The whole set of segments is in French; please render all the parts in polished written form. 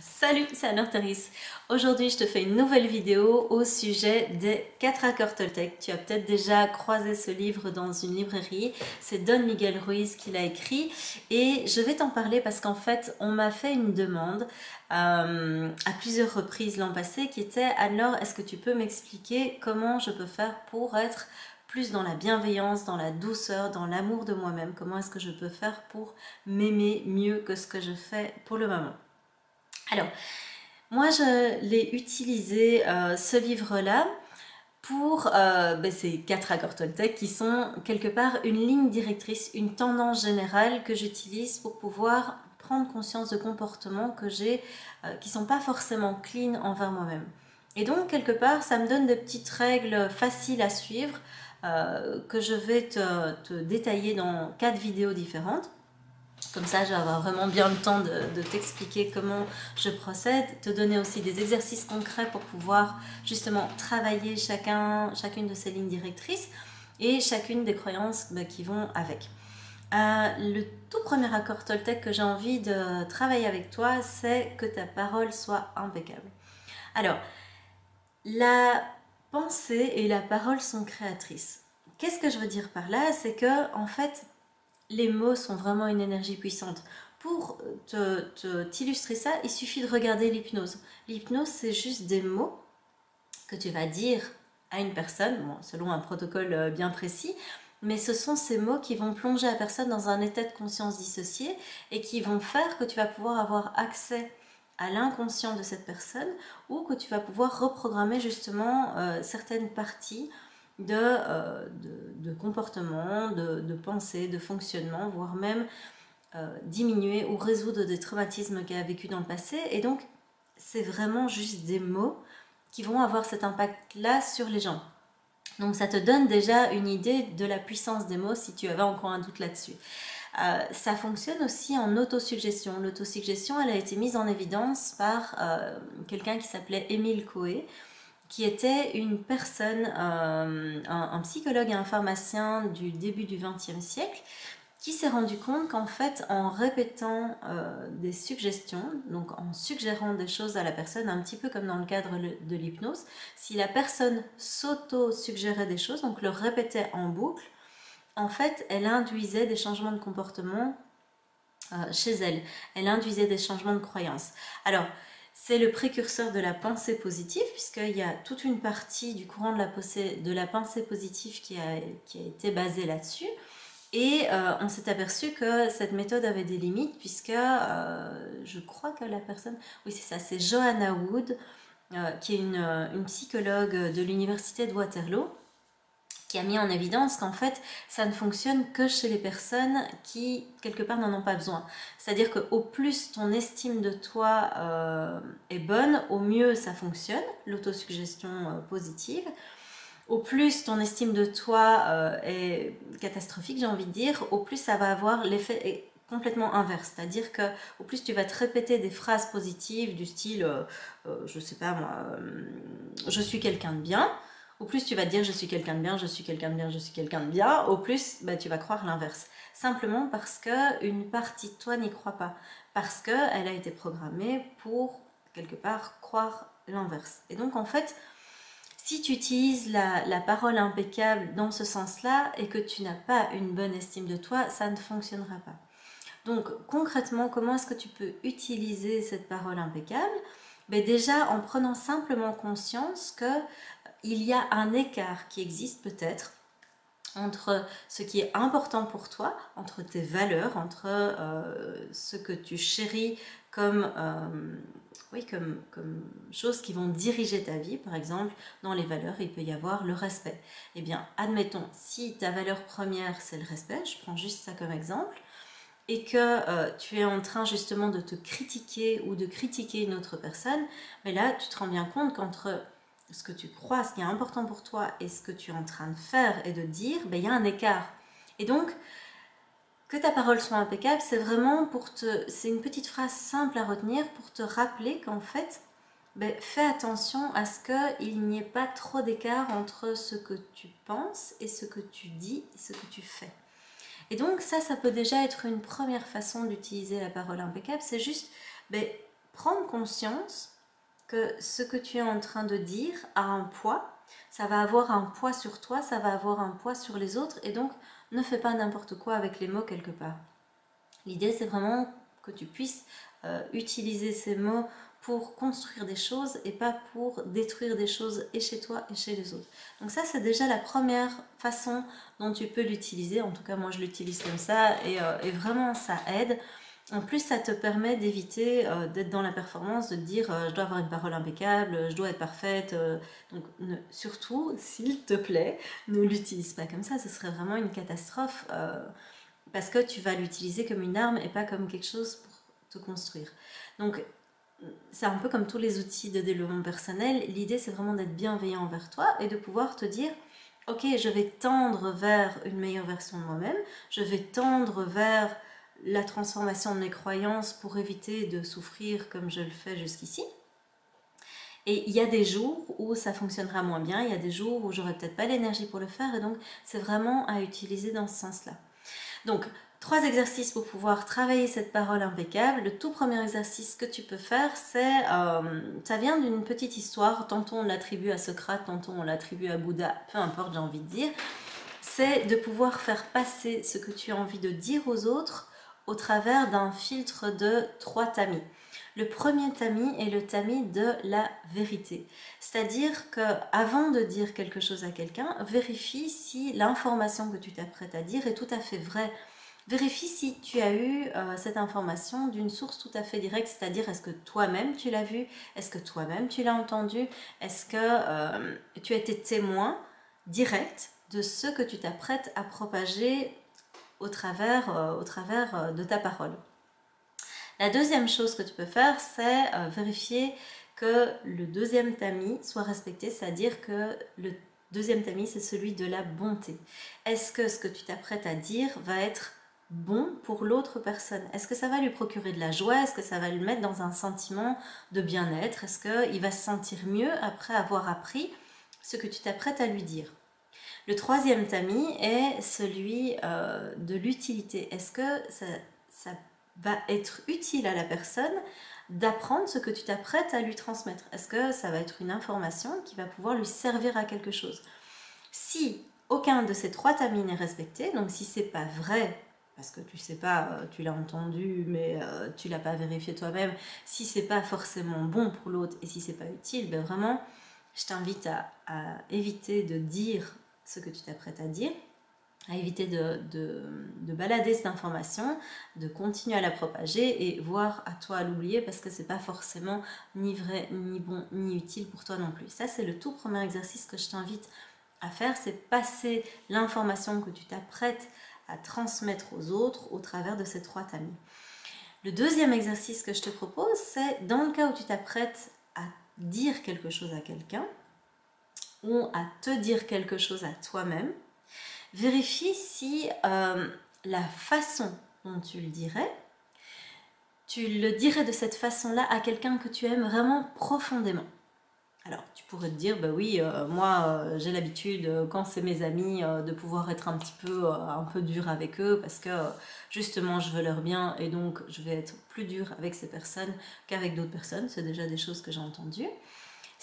Salut, c'est Anne-Thérèse. Aujourd'hui, je te fais une nouvelle vidéo au sujet des 4 accords Toltec. Tu as peut-être déjà croisé ce livre dans une librairie. C'est Don Miguel Ruiz qui l'a écrit et je vais t'en parler parce qu'en fait, on m'a fait une demande à plusieurs reprises l'an passé qui était: alors, est-ce que tu peux m'expliquer comment je peux faire pour être plus dans la bienveillance, dans la douceur, dans l'amour de moi-même? Comment est-ce que je peux faire pour m'aimer mieux que ce que je fais pour le moment? Alors, moi, je l'ai utilisé, ce livre-là, pour ces 4 accords Toltec qui sont quelque part une ligne directrice, une tendance générale que j'utilise pour pouvoir prendre conscience de comportements que j'ai qui ne sont pas forcément clean envers moi-même. Et donc, quelque part, ça me donne des petites règles faciles à suivre que je vais te détailler dans 4 vidéos différentes. Comme ça, je vais avoir vraiment bien le temps de t'expliquer comment je procède, te donner aussi des exercices concrets pour pouvoir justement travailler chacune de ces lignes directrices et chacune des croyances qui vont avec. Le tout premier accord Toltec que j'ai envie de travailler avec toi, c'est que ta parole soit impeccable. Alors, la pensée et la parole sont créatrices. Qu'est-ce que je veux dire par là? C'est que, en fait, les mots sont vraiment une énergie puissante. Pour t'illustrer ça, il suffit de regarder l'hypnose. L'hypnose, c'est juste des mots que tu vas dire à une personne, bon, selon un protocole bien précis, mais ce sont ces mots qui vont plonger la personne dans un état de conscience dissocié et qui vont faire que tu vas pouvoir avoir accès à l'inconscient de cette personne ou que tu vas pouvoir reprogrammer justement certaines parties de comportement, de pensée, de fonctionnement, voire même diminuer ou résoudre des traumatismes qu'elle a vécu dans le passé. Et donc, c'est vraiment juste des mots qui vont avoir cet impact-là sur les gens. Donc, ça te donne déjà une idée de la puissance des mots si tu avais encore un doute là-dessus. Ça fonctionne aussi en autosuggestion. L'autosuggestion, elle a été mise en évidence par quelqu'un qui s'appelait Émile Coué, qui était une personne, un psychologue et un pharmacien du début du XXe siècle, qui s'est rendu compte qu'en fait, en répétant des suggestions, donc en suggérant des choses à la personne, un petit peu comme dans le cadre de l'hypnose, si la personne s'auto-suggérait des choses, donc le répétait en boucle, en fait, elle induisait des changements de comportement chez elle. Elle induisait des changements de croyances. Alors, c'est le précurseur de la pensée positive, puisqu'il y a toute une partie du courant de la pensée positive qui a été basée là-dessus. Et on s'est aperçu que cette méthode avait des limites, puisque je crois que la personne, oui c'est ça, c'est Joanna Wood, qui est une psychologue de l'université de Waterloo, qui a mis en évidence qu'en fait, ça ne fonctionne que chez les personnes qui, quelque part, n'en ont pas besoin. C'est-à-dire qu'au plus ton estime de toi est bonne, au mieux ça fonctionne, l'autosuggestion positive. Au plus ton estime de toi est catastrophique, j'ai envie de dire, au plus ça va avoir l'effet complètement inverse. C'est-à-dire que au plus tu vas te répéter des phrases positives du style, je sais pas moi, je suis quelqu'un de bien. Au plus tu vas te dire je suis quelqu'un de bien, je suis quelqu'un de bien, je suis quelqu'un de bien, au plus tu vas croire l'inverse. Simplement parce qu'une partie de toi n'y croit pas. Parce qu'elle a été programmée pour, quelque part, croire l'inverse. Et donc en fait, si tu utilises la parole impeccable dans ce sens-là et que tu n'as pas une bonne estime de toi, ça ne fonctionnera pas. Donc concrètement, comment est-ce que tu peux utiliser cette parole impeccable? Déjà en prenant simplement conscience qu'il y a un écart qui existe peut-être entre ce qui est important pour toi, entre tes valeurs, entre ce que tu chéris comme, comme choses qui vont diriger ta vie. Par exemple, dans les valeurs, il peut y avoir le respect. Eh bien, admettons, si ta valeur première, c'est le respect, je prends juste ça comme exemple, et que tu es en train justement de te critiquer ou de critiquer une autre personne, mais là, tu te rends bien compte qu'entre ce que tu crois, ce qui est important pour toi et ce que tu es en train de faire et de dire, il y a un écart. Et donc, que ta parole soit impeccable, c'est vraiment c'est une petite phrase simple à retenir pour te rappeler qu'en fait, fais attention à ce qu'il n'y ait pas trop d'écart entre ce que tu penses et ce que tu dis et ce que tu fais. Et donc ça peut déjà être une première façon d'utiliser la parole impeccable, c'est juste prendre conscience que ce que tu es en train de dire a un poids, ça va avoir un poids sur toi, ça va avoir un poids sur les autres, et donc ne fais pas n'importe quoi avec les mots quelque part. L'idée, c'est vraiment que tu puisses utiliser ces mots pour construire des choses et pas pour détruire des choses et chez toi et chez les autres. Donc ça, c'est déjà la première façon dont tu peux l'utiliser. En tout cas, moi, je l'utilise comme ça et vraiment, ça aide. En plus, ça te permet d'éviter d'être dans la performance, de te dire je dois avoir une parole impeccable, je dois être parfaite. Donc, surtout, s'il te plaît, ne l'utilise pas comme ça. Ce serait vraiment une catastrophe parce que tu vas l'utiliser comme une arme et pas comme quelque chose pour te construire. Donc, c'est un peu comme tous les outils de développement personnel. L'idée, c'est vraiment d'être bienveillant envers toi et de pouvoir te dire ok, je vais tendre vers une meilleure version de moi-même, je vais tendre vers la transformation de mes croyances pour éviter de souffrir comme je le fais jusqu'ici. Et il y a des jours où ça fonctionnera moins bien, il y a des jours où j'aurai peut-être pas l'énergie pour le faire, et donc c'est vraiment à utiliser dans ce sens-là. Donc, 3 exercices pour pouvoir travailler cette parole impeccable. Le tout premier exercice que tu peux faire, c'est, ça vient d'une petite histoire, tantôt on l'attribue à Socrate, tantôt on l'attribue à Bouddha, peu importe, j'ai envie de dire, c'est de pouvoir faire passer ce que tu as envie de dire aux autres au travers d'un filtre de 3 tamis. Le premier tamis est le tamis de la vérité. C'est-à-dire qu'avant de dire quelque chose à quelqu'un, vérifie si l'information que tu t'apprêtes à dire est tout à fait vraie. Vérifie si tu as eu cette information d'une source tout à fait directe, c'est-à-dire est-ce que toi-même tu l'as vu, est-ce que toi-même tu l'as entendu, est-ce que tu as été témoin direct de ce que tu t'apprêtes à propager au travers de ta parole. La deuxième chose que tu peux faire, c'est vérifier que le deuxième tamis soit respecté, c'est-à-dire que le deuxième tamis, c'est celui de la bonté. Est-ce que ce que tu t'apprêtes à dire va être bon pour l'autre personne? Est-ce que ça va lui procurer de la joie? Est-ce que ça va le mettre dans un sentiment de bien-être? Est-ce qu'il va se sentir mieux après avoir appris ce que tu t'apprêtes à lui dire? Le troisième tamis est celui de l'utilité. Est-ce que ça va être utile à la personne d'apprendre ce que tu t'apprêtes à lui transmettre? Est-ce que ça va être une information qui va pouvoir lui servir à quelque chose? Si aucun de ces 3 tamis n'est respecté, donc si c'est pas vrai, parce que tu sais pas, tu l'as entendu, mais tu l'as pas vérifié toi-même, si c'est pas forcément bon pour l'autre et si c'est pas utile, ben vraiment, je t'invite à éviter de dire ce que tu t'apprêtes à dire, à éviter de balader cette information, de continuer à la propager et voire à toi à l'oublier parce que c'est pas forcément ni vrai, ni bon, ni utile pour toi non plus. Ça, c'est le tout premier exercice que je t'invite à faire, c'est passer l'information que tu t'apprêtes à transmettre aux autres au travers de ces 3 tamis. Le deuxième exercice que je te propose, c'est dans le cas où tu t'apprêtes à dire quelque chose à quelqu'un ou à te dire quelque chose à toi-même, vérifie si la façon dont tu le dirais de cette façon-là à quelqu'un que tu aimes vraiment profondément. Alors, tu pourrais te dire, bah oui, moi, j'ai l'habitude, quand c'est mes amis, de pouvoir être un peu dur avec eux parce que, justement, je veux leur bien et donc je vais être plus dur avec ces personnes qu'avec d'autres personnes. C'est déjà des choses que j'ai entendues.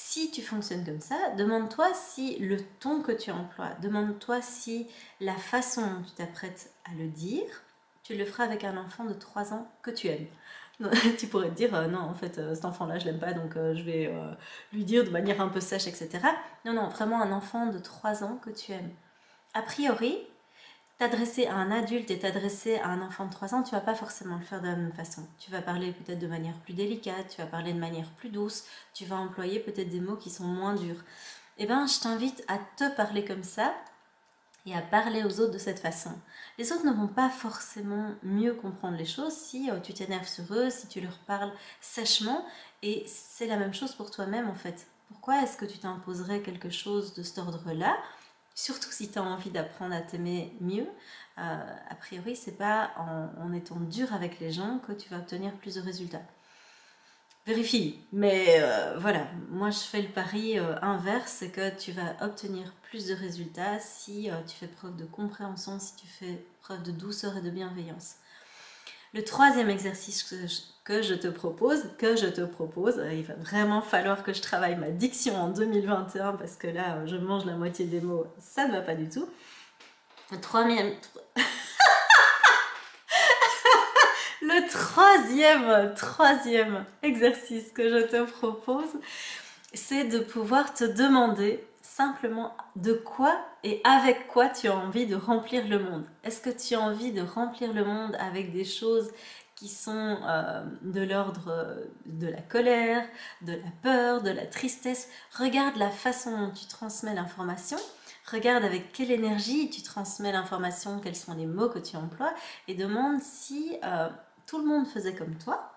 Si tu fonctionnes comme ça, demande-toi si le ton que tu emploies, demande-toi si la façon dont tu t'apprêtes à le dire, tu le feras avec un enfant de 3 ans que tu aimes. Tu pourrais te dire non, en fait cet enfant là je l'aime pas donc je vais lui dire de manière un peu sèche, etc. Non, vraiment un enfant de 3 ans que tu aimes. A priori, t'adresser à un adulte et t'adresser à un enfant de 3 ans, tu vas pas forcément le faire de la même façon. Tu vas parler peut-être de manière plus délicate, tu vas parler de manière plus douce, tu vas employer peut-être des mots qui sont moins durs. Eh bien, je t'invite à te parler comme ça et à parler aux autres de cette façon. Les autres ne vont pas forcément mieux comprendre les choses si tu t'énerves sur eux, si tu leur parles sèchement, et c'est la même chose pour toi-même en fait. Pourquoi est-ce que tu t'imposerais quelque chose de cet ordre-là? Surtout si tu as envie d'apprendre à t'aimer mieux, a priori, c'est pas en étant dur avec les gens que tu vas obtenir plus de résultats. Vérifie, mais voilà, moi je fais le pari inverse, c'est que tu vas obtenir plus de résultats si tu fais preuve de compréhension, si tu fais preuve de douceur et de bienveillance. Le troisième exercice que je te propose, il va vraiment falloir que je travaille ma diction en 2021 parce que là, je mange la moitié des mots, ça ne va pas du tout. Le troisième exercice que je te propose, c'est de pouvoir te demander simplement de quoi et avec quoi tu as envie de remplir le monde. Est-ce que tu as envie de remplir le monde avec des choses qui sont de l'ordre de la colère, de la peur, de la tristesse? Regarde la façon dont tu transmets l'information, regarde avec quelle énergie tu transmets l'information, quels sont les mots que tu emploies, et demande si tout le monde faisait comme toi.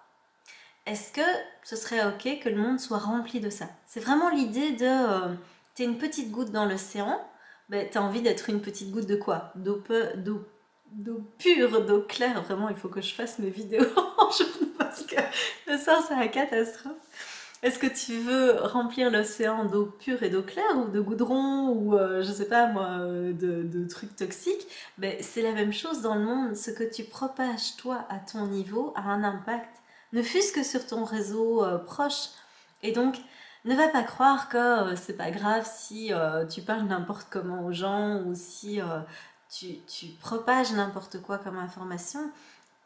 Est-ce que ce serait ok que le monde soit rempli de ça? C'est vraiment l'idée de... t'es une petite goutte dans l'océan, ben, t'as envie d'être une petite goutte de quoi? D'eau pure, d'eau claire. Vraiment, il faut que je fasse mes vidéos en journée parce que le soir, c'est la catastrophe. Est-ce que tu veux remplir l'océan d'eau pure et d'eau claire ou de goudron ou je sais pas moi, de trucs toxiques? Ben, c'est la même chose dans le monde. Ce que tu propages toi à ton niveau a un impact, ne fût-ce que sur ton réseau proche. Et donc, ne va pas croire que c'est pas grave si tu parles n'importe comment aux gens ou si tu propages n'importe quoi comme information.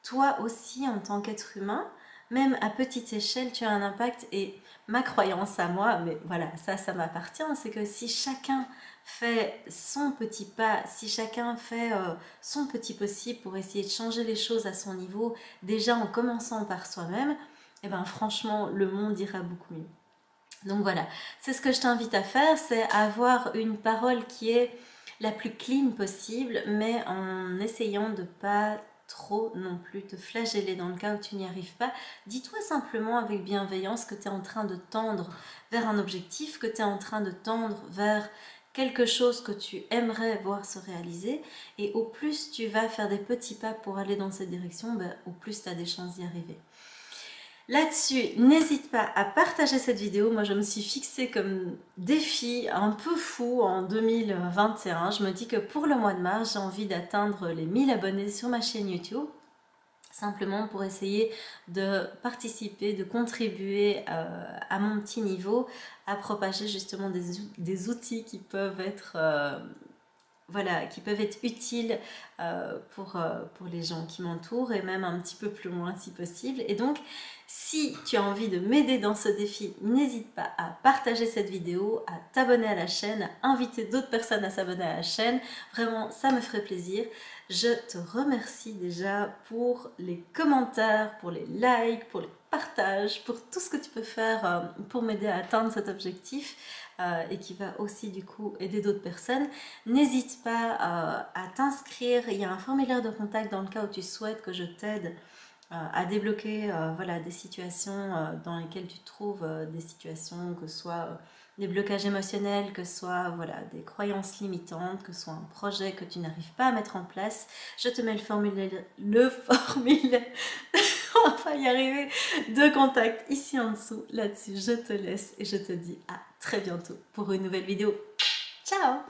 Toi aussi, en tant qu'être humain, même à petite échelle, tu as un impact. Et ma croyance à moi, mais voilà, ça m'appartient, c'est que si chacun fait son petit pas, si chacun fait son petit possible pour essayer de changer les choses à son niveau, déjà en commençant par soi-même, et ben franchement, le monde ira beaucoup mieux. Donc voilà, c'est ce que je t'invite à faire, c'est avoir une parole qui est la plus clean possible, mais en essayant de pas trop non plus te flageller dans le cas où tu n'y arrives pas. Dis-toi simplement avec bienveillance que tu es en train de tendre vers un objectif, que tu es en train de tendre vers quelque chose que tu aimerais voir se réaliser, et au plus tu vas faire des petits pas pour aller dans cette direction, ben, au plus tu as des chances d'y arriver. Là-dessus, n'hésite pas à partager cette vidéo. Moi, je me suis fixée comme défi un peu fou en 2021. Je me dis que pour le mois de mars, j'ai envie d'atteindre les 1000 abonnés sur ma chaîne YouTube. Simplement pour essayer de participer, de contribuer à mon petit niveau, à propager justement des outils qui peuvent être... voilà, qui peuvent être utiles pour les gens qui m'entourent et même un petit peu plus loin si possible. Et donc, si tu as envie de m'aider dans ce défi, n'hésite pas à partager cette vidéo, à t'abonner à la chaîne, à inviter d'autres personnes à s'abonner à la chaîne. Vraiment, ça me ferait plaisir. Je te remercie déjà pour les commentaires, pour les likes, pour les partages, pour tout ce que tu peux faire pour m'aider à atteindre cet objectif. Et qui va aussi du coup aider d'autres personnes. N'hésite pas à t'inscrire, il y a un formulaire de contact dans le cas où tu souhaites que je t'aide à débloquer voilà, des situations dans lesquelles tu te trouves, des situations que ce soit des blocages émotionnels, que ce soit voilà, des croyances limitantes, que ce soit un projet que tu n'arrives pas à mettre en place. Je te mets le formulaire on va pas y arriver, de contact ici en dessous. Là-dessus, je te laisse et je te dis à très bientôt pour une nouvelle vidéo. Ciao!